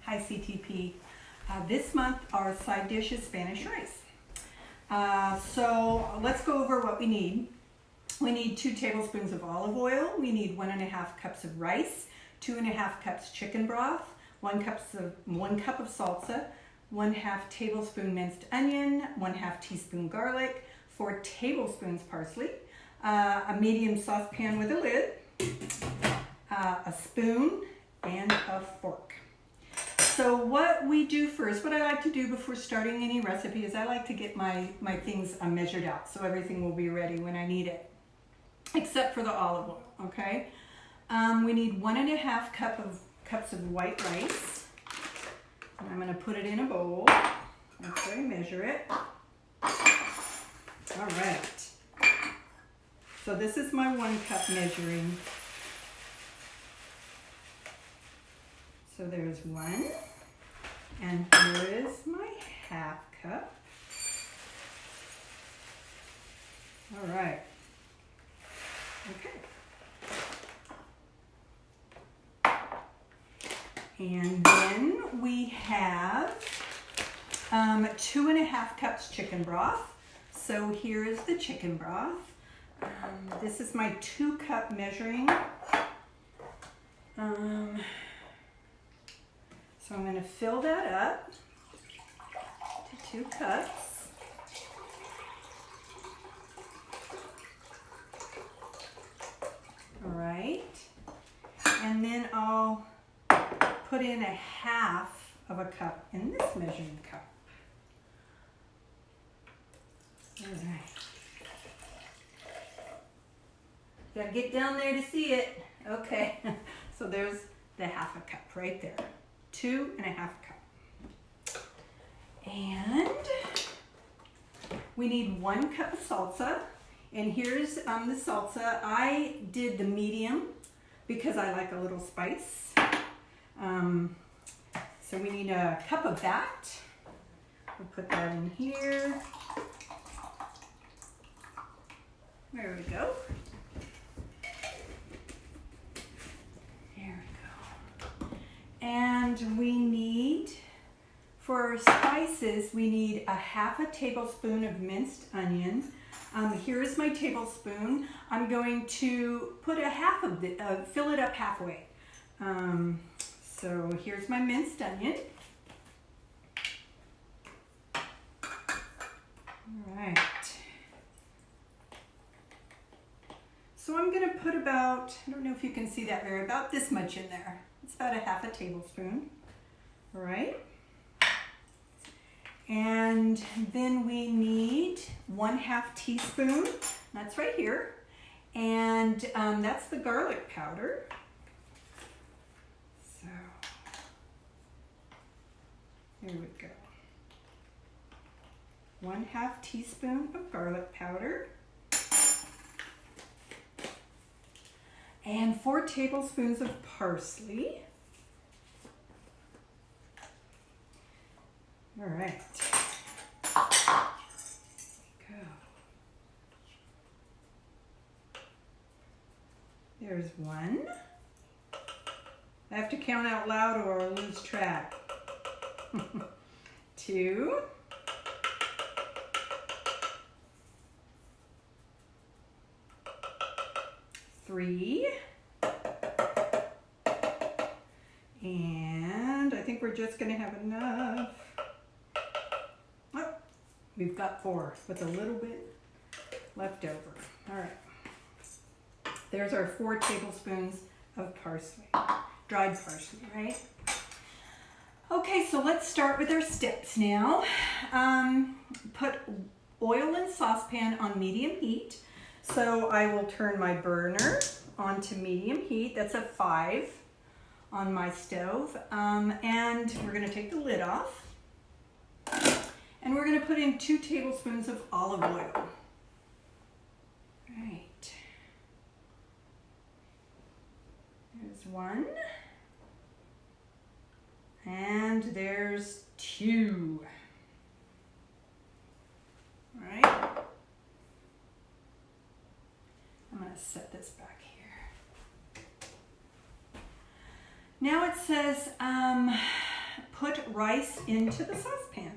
Hi CTP. This month our side dish is Spanish rice. So let's go over what we need. We need 2 tablespoons of olive oil. We need 1.5 cups of rice, 2.5 cups chicken broth, 1 cup of salsa, 1/2 tablespoon minced onion, 1/2 teaspoon garlic, 4 tablespoons parsley, a medium saucepan with a lid, a spoon, and a fork. So what we do first, what I like to do before starting any recipe is I like to get my things measured out so everything will be ready when I need it, except for the olive oil, okay? We need 1.5 cups of white rice. And I'm gonna put it in a bowl after I measure it. All right. So this is my 1 cup measuring. So there's 1, and here is my 1/2 cup. All right. Okay. And then we have 2.5 cups chicken broth. So here is the chicken broth. This is my 2 cup measuring. So I'm going to fill that up to 2 cups. All right. And then I'll put in 1/2 of a cup in this measuring cup. All right. Gotta get down there to see it. Okay. So there's the 1/2 cup right there. 2.5 cup. And we need 1 cup of salsa. And here's the salsa. I did the medium because I like a little spice. So we need a cup of that. We'll put that in here. There we go. There we go. And we need, for our spices, we need 1/2 tablespoon of minced onion. Here is my tablespoon. I'm going to put 1/2 of it, fill it up halfway. So here's my minced onion. All right. So I'm going to put about, I don't know if you can see that there, about this much in there. It's about 1/2 tablespoon. All right. And then we need 1/2 teaspoon. That's right here. And that's the garlic powder. So here we go. 1/2 teaspoon of garlic powder. And 4 tablespoons of parsley. All right. There we go. There's 1. I have to count out loud or I'll lose track. 2. 3. And I think we're just going to have enough. Oh, we've got 4 with a little bit left over. All right. There's our 4 tablespoons of parsley, dried parsley, right? Okay, so let's start with our steps now. Put oil in saucepan on medium heat. So I will turn my burner onto medium heat. That's a 5 on my stove. And we're going to take the lid off. And we're going to put in 2 tablespoons of olive oil. Right. There's 1. And there's 2. All right. I'm going to set this back here. Now it says put rice into the saucepan.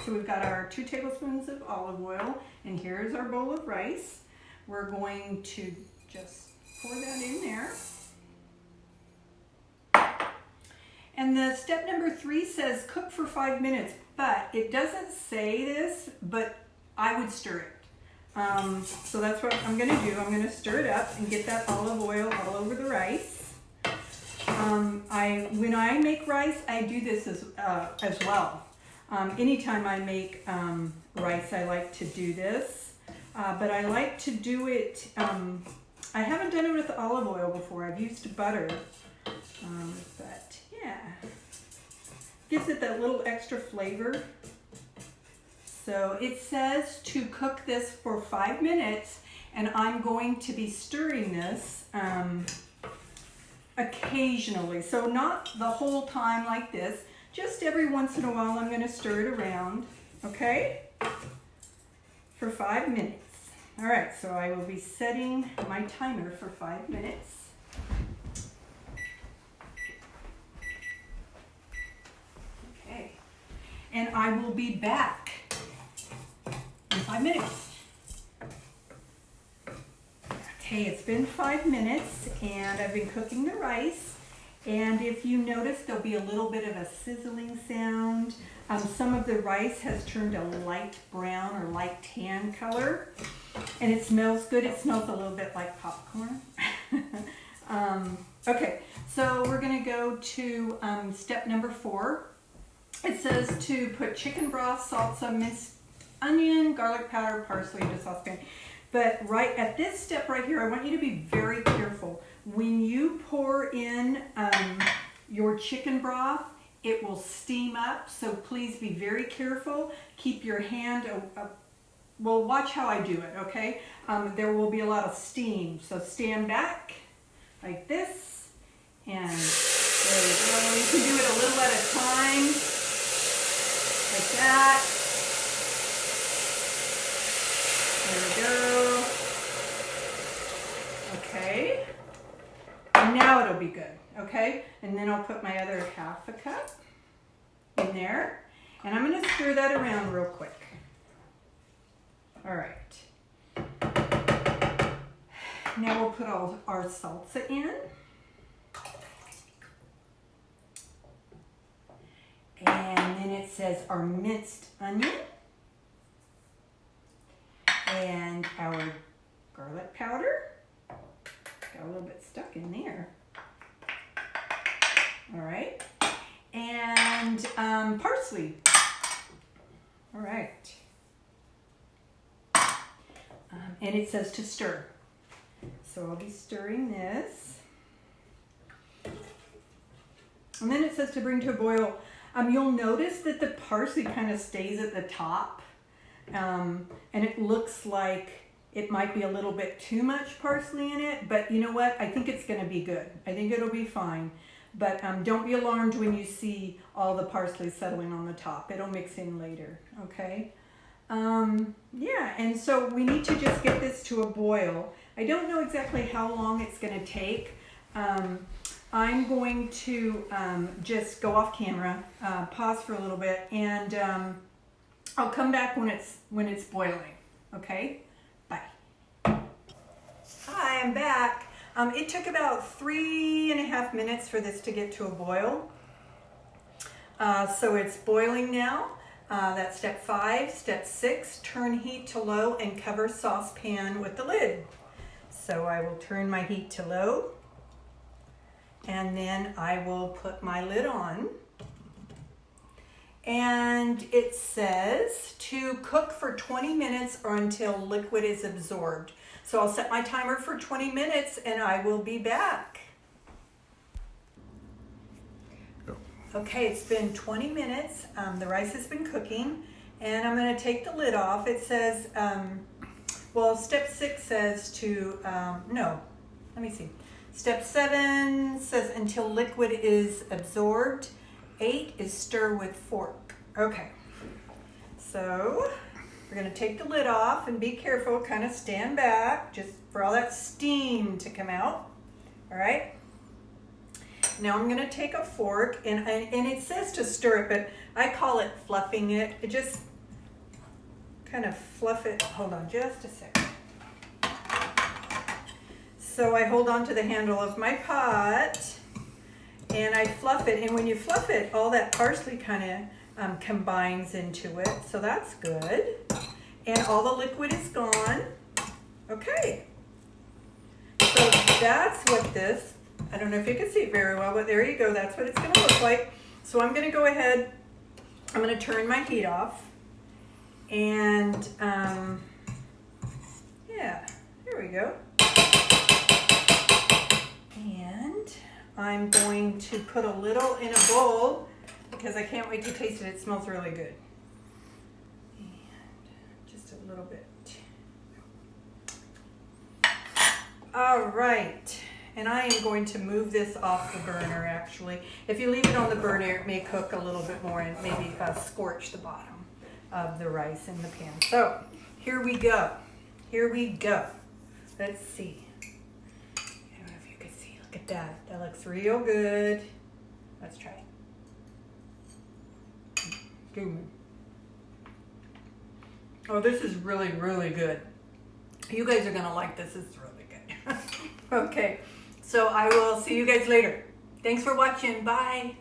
So we've got our 2 tablespoons of olive oil, and here's our bowl of rice. We're going to just pour that in there. And the step number 3 says cook for 5 minutes, but it doesn't say this, but I would stir it. So that's what I'm gonna do. I'm gonna stir it up and get that olive oil all over the rice. When I make rice, I do this as well. Anytime I make rice, I like to do this, but I like to do it, I haven't done it with olive oil before. I've used butter, but yeah, gives it that little extra flavor. So it says to cook this for 5 minutes, and I'm going to be stirring this occasionally. So not the whole time like this, just every once in a while I'm going to stir it around, okay? For 5 minutes. All right, so I will be setting my timer for 5 minutes. Okay, and I will be back in 5 minutes. Okay, it's been 5 minutes and I've been cooking the rice. And if you notice, there'll be a little bit of a sizzling sound. Some of the rice has turned a light brown or light tan color. And it smells good. It smells a little bit like popcorn. Okay, so we're gonna go to step number 4. It says to put chicken broth, salsa, minced onion, garlic powder, parsley into saucepan. But right at this step right here, I want you to be very careful. When you pour in your chicken broth, it will steam up, so please be very careful. Keep your hand, well, watch how I do it, okay? There will be a lot of steam, so stand back like this, and there you go. You can do it a little at a time, like that. There we go. Okay. And now it'll be good, okay? And then I'll put my other half a cup in there. And I'm gonna stir that around real quick. All right. Now we'll put all our salsa in. And then it says our minced onion. And our garlic powder. Got a little bit stuck in there. All right. And parsley. All right. And it says to stir. So I'll be stirring this. And then it says to bring to a boil. You'll notice that the parsley kind of stays at the top. And it looks like it might be a little bit too much parsley in it, but you know what? I think it's going to be good. I think it'll be fine. But don't be alarmed when you see all the parsley settling on the top. It'll mix in later, okay? Yeah, and so we need to just get this to a boil. I don't know exactly how long it's going to take. I'm going to just go off camera, pause for a little bit, and I'll come back when it's boiling, okay? Bye. Hi, I'm back. It took about 3.5 minutes for this to get to a boil. So it's boiling now. That's step 5. Step 6, turn heat to low and cover saucepan with the lid. So I will turn my heat to low, and then I will put my lid on. And it says to cook for 20 minutes or until liquid is absorbed. So I'll set my timer for 20 minutes and I will be back. Okay, it's been 20 minutes. The rice has been cooking and I'm going to take the lid off. It says, well, step 6 says to, no, let me see. Step 7 says until liquid is absorbed. 8 is stir with fork. Okay, so we're going to take the lid off and be careful, kind of stand back just for all that steam to come out. All right, Now I'm gonna take a fork, and it says to stir it, but I call it fluffing it. It just kind of fluff it. Hold on just a second. So I hold on to the handle of my pot and I fluff it. And when you fluff it, all that parsley kind of combines into it. So that's good. And all the liquid is gone. Okay. So that's what this, I don't know if you can see it very well, but there you go. That's what it's going to look like. So I'm going to go ahead, I'm going to turn my heat off. And yeah, here we go. And I'm going to put a little in a bowl because I can't wait to taste it. It smells really good. And just a little bit. All right. And I am going to move this off the burner actually. If you leave it on the burner, it may cook a little bit more and maybe scorch the bottom of the rice in the pan. So here we go. Here we go. Let's see. I don't know if you can see. Look at that. That looks real good. Let's try it. Oh, this is really, really good. You guys are gonna like this. It's really good. Okay. So I will see you guys later. Thanks for watching. Bye.